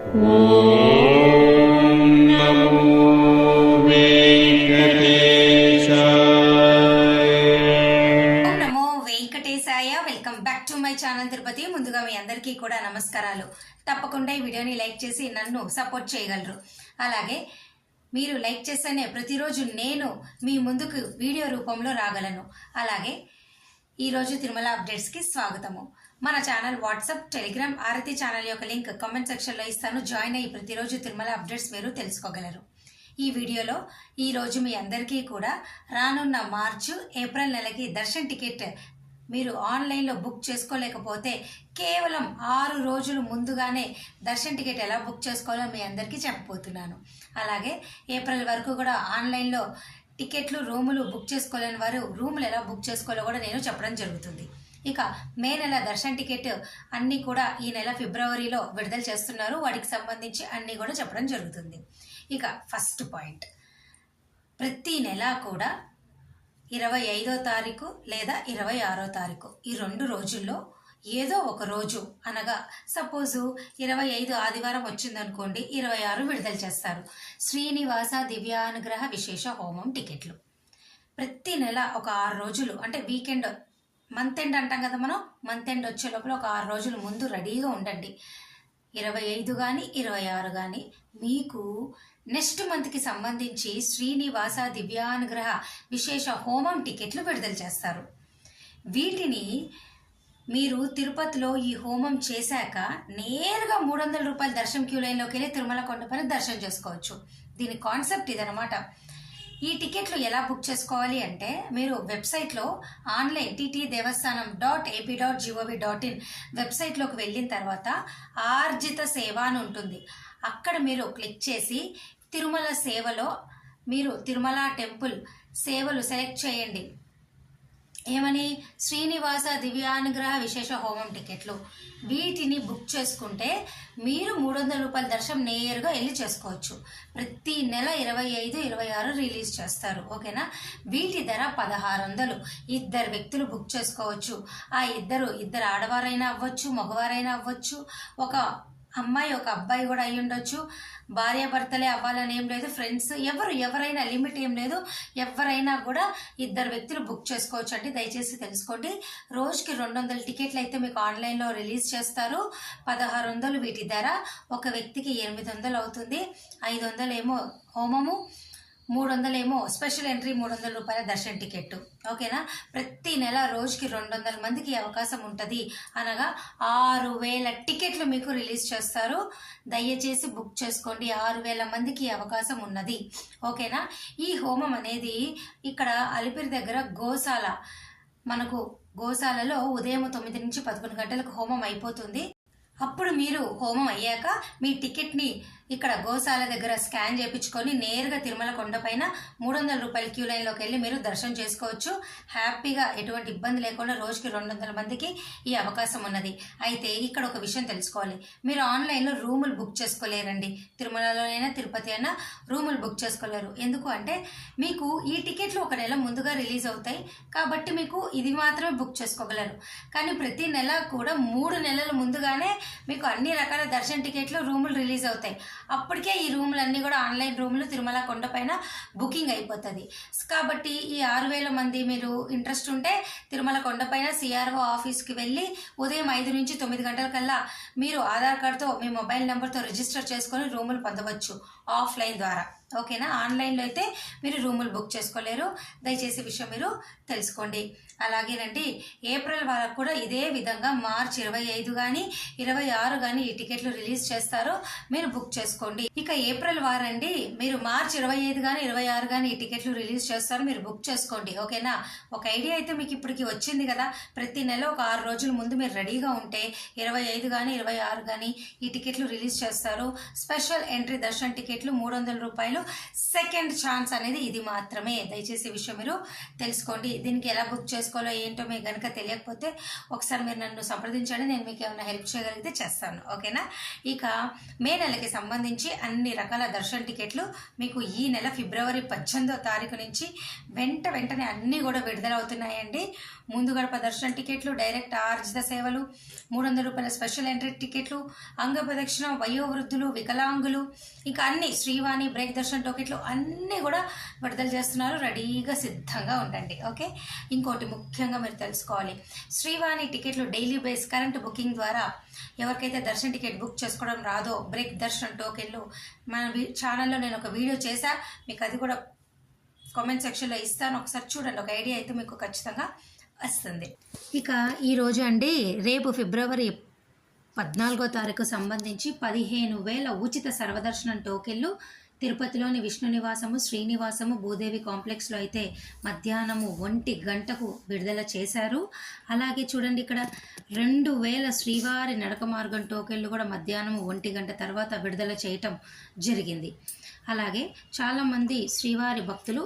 Welcome back to my channel Tirupati. ముందుగా మీ అందరికీ కూడా నమస్కారాలు. తప్పకుండా ఈ వీడియోని లైక్ చేసి నన్ను సపోర్ట్ చేయగలరు. అలాగే మీరు లైక్ చేస్తేనే ప్రతిరోజు నేను మీ ముందుకు వీడియో రూపంలో రాగలను. అలాగే ఈరోజు తిరుమల అప్డేట్స్కి స్వాగతము. మన ఛానల్ వాట్సాప్, టెలిగ్రామ్, ఆరతి ఛానల్ యొక్క లింక్ కామెంట్ సెక్షన్లో ఇస్తాను. జాయిన్ అయ్యి ప్రతిరోజు తిరుమల అప్డేట్స్ మీరు తెలుసుకోగలరు. ఈ వీడియోలో ఈరోజు మీ అందరికీ కూడా రానున్న మార్చు, ఏప్రిల్ నెలకి దర్శన్ టికెట్ మీరు ఆన్లైన్లో బుక్ చేసుకోలేకపోతే కేవలం 6 రోజులు ముందుగానే దర్శన్ టికెట్ ఎలా బుక్ చేసుకోవాలో మీ అందరికీ చెప్పబోతున్నాను. అలాగే ఏప్రిల్ వరకు కూడా ఆన్లైన్లో టికెట్లు, రూములు బుక్ చేసుకోలేని వారు రూములు ఎలా బుక్ చేసుకోవాలో కూడా నేను చెప్పడం జరుగుతుంది. ఇక మే నెల దర్శన్ టికెట్ అన్నీ కూడా ఈ నెల ఫిబ్రవరిలో విడుదల చేస్తున్నారు. వాటికి సంబంధించి అన్నీ కూడా చెప్పడం జరుగుతుంది. ఇక ఫస్ట్ పాయింట్, ప్రతి నెల కూడా 25వ తారీఖు లేదా 26వ తారీఖు ఈ 2 రోజుల్లో ఏదో ఒక రోజు, అనగా సపోజు 25 ఆదివారం వచ్చిందనుకోండి, 26 విడుదల చేస్తారు శ్రీనివాస దివ్యానుగ్రహ విశేష హోమం టికెట్లు. ప్రతి నెల ఒక 6 రోజులు, అంటే వీకెండ్, మంత్ ఎండ్ అంటాం కదా మనం, మంత్ ఎండ్ వచ్చే లోపల ఒక 6 రోజులు ముందు రెడీగా ఉండండి. 25 కానీ 26 కానీ మీకు నెక్స్ట్ మంత్కి సంబంధించి శ్రీనివాస దివ్యానుగ్రహ విశేష హోమం టికెట్లు విడుదల చేస్తారు. వీటిని మీరు తిరుపతిలో ఈ హోమం చేశాక నేరుగా 300 రూపాయల దర్శనం క్యూ లైన్లోకి వెళ్ళి తిరుమల కొండపైన దర్శనం చేసుకోవచ్చు. దీని కాన్సెప్ట్ ఇదనమాట. ఈ టికెట్లు ఎలా బుక్ చేసుకోవాలి అంటే, మీరు వెబ్సైట్లో ఆన్లైన్ ttdevastanam.ap.gov.in వెబ్సైట్లోకి వెళ్ళిన తర్వాత ఆర్జిత సేవ అని ఉంటుంది. అక్కడ మీరు క్లిక్ చేసి తిరుమల సేవలో మీరు తిరుమల టెంపుల్ సేవలు సెలెక్ట్ చేయండి. ఏమని? శ్రీనివాస దివ్యానుగ్రహ విశేష హోమం టికెట్లు. వీటిని బుక్ చేసుకుంటే మీరు 300 రూపాయల దర్శనం నేరుగా వెళ్ళి చేసుకోవచ్చు. ప్రతి నెల 25, 26 రిలీజ్ చేస్తారు. ఓకేనా? వీటి ధర 1600. 2 వ్యక్తులు బుక్ చేసుకోవచ్చు. ఆ ఇద్దరు ఆడవారైనా అవ్వచ్చు, మగవారైనా అవ్వచ్చు, ఒక అమ్మాయి ఒక అబ్బాయి కూడా అయి ఉండొచ్చు. భార్యాభర్తలే అవ్వాలని ఏం లేదు, ఫ్రెండ్స్ ఎవరైనా, లిమిట్ ఏం లేదు, ఎవరైనా కూడా 2 వ్యక్తులు బుక్ చేసుకోవచ్చు అండి. దయచేసి తెలుసుకోండి. రోజుకి 200 టికెట్లు అయితే మీకు ఆన్లైన్లో రిలీజ్ చేస్తారు. 1600 వీటి ధర. ఒక వ్యక్తికి 800 అవుతుంది. 500 ఏమో హోమము, 300 ఏమో స్పెషల్ ఎంట్రీ, 300 రూపాయల దర్శన్ టికెట్. ఓకేనా? ప్రతి నెల రోజుకి 200 మందికి అవకాశం ఉంటుంది. అనగా 6000 టికెట్లు మీకు రిలీజ్ చేస్తారు. దయచేసి బుక్ చేసుకోండి. 6000 మందికి అవకాశం ఉన్నది. ఓకేనా? ఈ హోమం అనేది ఇక్కడ అలిపిరి దగ్గర గోశాల, మనకు గోశాలలో ఉదయం 9 నుంచి 11 గంటలకు హోమం అయిపోతుంది. అప్పుడు మీరు హోమం అయ్యాక మీ టికెట్ని ఇక్కడ గోశాల దగ్గర స్కాన్ చేయించుకొని నేరుగా తిరుమల కొండపైన 300 రూపాయల క్యూ లైన్లోకి వెళ్ళి మీరు దర్శనం చేసుకోవచ్చు. హ్యాపీగా, ఎటువంటి ఇబ్బంది లేకుండా రోజుకి 200 మందికి ఈ అవకాశం ఉన్నది. అయితే ఇక్కడ ఒక విషయం తెలుసుకోవాలి. మీరు ఆన్లైన్లో రూములు బుక్ చేసుకోలేరండి. తిరుమలలోనైనా తిరుపతి అయినా రూములు బుక్ చేసుకోలేరు. ఎందుకు అంటే మీకు ఈ టికెట్లు ఒక నెల ముందుగా రిలీజ్ అవుతాయి కాబట్టి మీకు ఇది మాత్రమే బుక్ చేసుకోగలరు. కానీ ప్రతి నెల కూడా 3 నెలల ముందుగానే మీకు అన్ని రకాల దర్శన టికెట్లు, రూములు రిలీజ్ అవుతాయి. అప్పటికే ఈ రూములన్నీ కూడా ఆన్లైన్ రూములు తిరుమల కొండపైన బుకింగ్ అయిపోతుంది. కాబట్టి ఈ 6000 మంది మీరు ఇంట్రెస్ట్ ఉంటే తిరుమల కొండపైన CRO ఆఫీస్కి వెళ్ళి ఉదయం 5 నుంచి 9 గంటల కల్లా మీరు ఆధార్ కార్డుతో, మీ మొబైల్ నెంబర్తో రిజిస్టర్ చేసుకొని రూములు పొందవచ్చు ఆఫ్లైన్ ద్వారా. ఓకేనా? ఆన్లైన్లో అయితే మీరు రూములు బుక్ చేసుకోలేరు. దయచేసి విషయం మీరు తెలుసుకోండి. అలాగేనండి, ఏప్రిల్ వరకు కూడా ఇదే విధంగా మార్చి 25 కానీ 26 కానీ ఈ టికెట్లు రిలీజ్ చేస్తారు. మీరు బుక్ చేసుకోండి. ఇక ఏప్రిల్ వారండి, మీరు మార్చి 25 కానీ 26 కానీ ఈ టికెట్లు రిలీజ్ చేస్తారు. మీరు బుక్ చేసుకోండి. ఓకేనా? ఒక ఐడియా అయితే మీకు ఇప్పటికి వచ్చింది కదా. ప్రతి నెల ఒక 6 రోజుల ముందు మీరు రెడీగా ఉంటే 25 కానీ 26 కానీ ఈ టికెట్లు రిలీజ్ చేస్తారు. స్పెషల్ ఎంట్రీ దర్శన్ టికెట్లు 300 రూపాయలు. సెకండ్ ఛాన్స్ అనేది ఇది మాత్రమే. దయచేసి విషయం మీరు తెలుసుకోండి. దీనికి ఎలా బుక్ చేసుకోవాలి చేసుకోవాలో ఏంటో మీకు కనుక తెలియకపోతే ఒకసారి మీరు నన్ను సంప్రదించండి, నేను మీకు ఏమైనా హెల్ప్ చేయగలిగితే చేస్తాను. ఓకేనా? ఇక మే నెలకి సంబంధించి అన్ని రకాల దర్శన టికెట్లు మీకు ఈ నెల ఫిబ్రవరి 18వ తారీఖు నుంచి వెంటనే అన్నీ కూడా విడుదలవుతున్నాయండి. ముందు గడప దర్శన టికెట్లు, డైరెక్ట్ ఆర్జిత సేవలు, 300 రూపాయల స్పెషల్ ఎంట్రీ టికెట్లు, అంగ ప్రదక్షిణ, వయోవృద్ధులు, వికలాంగులు, ఇంకా అన్ని శ్రీవాణి బ్రేక్ దర్శన టికెట్లు అన్నీ కూడా విడుదల చేస్తున్నారు. రెడీగా సిద్ధంగా ఉండండి. ఓకే, ఇంకోటి ముఖ్యంగా మీరు తెలుసుకోవాలి, శ్రీవాణి టికెట్లు డైలీ బేస్ కరెంట్ బుకింగ్ ద్వారా ఎవరికైతే దర్శన టికెట్ బుక్ చేసుకోవడం రాదో బ్రేక్ దర్శన టోకెన్లు మన ఛానల్లో నేను ఒక వీడియో చేశా, మీకు అది కూడా కామెంట్ సెక్షన్లో ఇస్తాను, ఒకసారి చూడండి, ఒక ఐడియా అయితే మీకు ఖచ్చితంగా వస్తుంది. ఇక ఈరోజు అండి, రేపు ఫిబ్రవరి 14వ తారీఖు సంబంధించి 15,000 ఉచిత సర్వదర్శనం టోకెన్లు తిరుపతిలోని విష్ణు నివాసము, శ్రీనివాసము, భూదేవి కాంప్లెక్స్లో అయితే మధ్యాహ్నము 1 గంటకు విడుదల చేశారు. అలాగే చూడండి, ఇక్కడ 2,000 శ్రీవారి నడక మార్గం టోకెన్లు కూడా మధ్యాహ్నము 1 గంట తర్వాత విడుదల చేయటం జరిగింది. అలాగే చాలామంది శ్రీవారి భక్తులు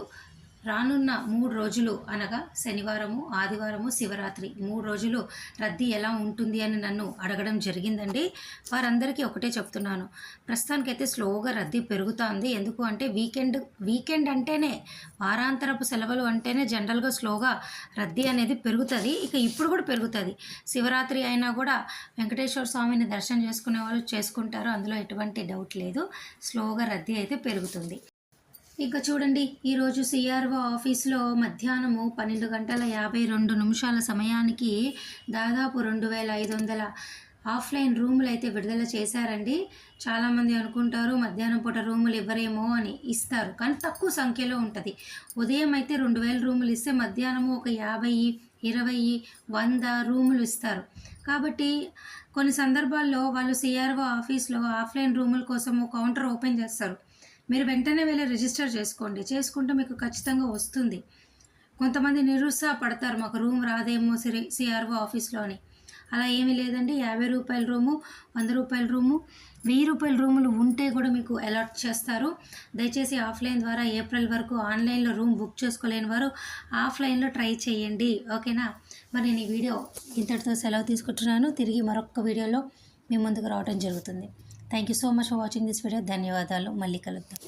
రానున్న 3 రోజులు అనగా శనివారము, ఆదివారము, శివరాత్రి 3 రోజులు రద్దీ ఎలా ఉంటుంది అని నన్ను అడగడం జరిగిందండి. వారందరికీ ఒకటే చెప్తున్నాను, ప్రస్తుతానికైతే స్లోగా రద్దీ పెరుగుతుంది. ఎందుకు అంటే వీకెండ్ అంటేనే, వారాంతరపు సెలవులు అంటేనే జనరల్గా స్లోగా రద్దీ అనేది పెరుగుతుంది. ఇక ఇప్పుడు కూడా పెరుగుతుంది. శివరాత్రి అయినా కూడా వెంకటేశ్వర స్వామిని దర్శనం చేసుకునే వాళ్ళు చేసుకుంటారు, అందులో ఎటువంటి డౌట్ లేదు. స్లోగా రద్దీ అయితే పెరుగుతుంది. ఇంకా చూడండి, ఈరోజు సిఆర్ఓ ఆఫీస్లో మధ్యాహ్నము 12:52 సమయానికి దాదాపు 2,500 ఆఫ్లైన్ రూములు అయితే విడుదల చేశారండి. చాలామంది అనుకుంటారు మధ్యాహ్నం పూట రూములు ఇవ్వరేమో అని, ఇస్తారు కానీ తక్కువ సంఖ్యలో ఉంటుంది. ఉదయం అయితే 2,000 రూములు ఇస్తే మధ్యాహ్నము ఒక 50, 20, 100 రూములు ఇస్తారు. కాబట్టి కొన్ని సందర్భాల్లో వాళ్ళు సిఆర్ఓ ఆఫీస్లో ఆఫ్లైన్ రూముల కోసం కౌంటర్ ఓపెన్ చేస్తారు. మీరు వెంటనే వెళ్ళి రిజిస్టర్ చేసుకుంటే మీకు ఖచ్చితంగా వస్తుంది. కొంతమంది నిరుత్సాహపడతారు, మాకు రూమ్ రాదేమో సిఆర్ఓ ఆఫీస్లో అని. అలా ఏమీ లేదండి. 50 రూపాయల రూము, 100 రూపాయల రూము, 1000 రూపాయల రూములు ఉంటే కూడా మీకు అలాట్ చేస్తారు. దయచేసి ఆఫ్లైన్ ద్వారా ఏప్రిల్ వరకు ఆన్లైన్లో రూమ్ బుక్ చేసుకోలేని వారు ఆఫ్లైన్లో ట్రై చేయండి. ఓకేనా? మరి నేను ఈ వీడియో ఇంతటితో సెలవు తీసుకుంటున్నాను. తిరిగి మరొక వీడియోలో మీ ముందుకు రావడం జరుగుతుంది. Thank you so much for watching this video. ధన్యవాదాలు. మళ్ళీ కలుద్దాం.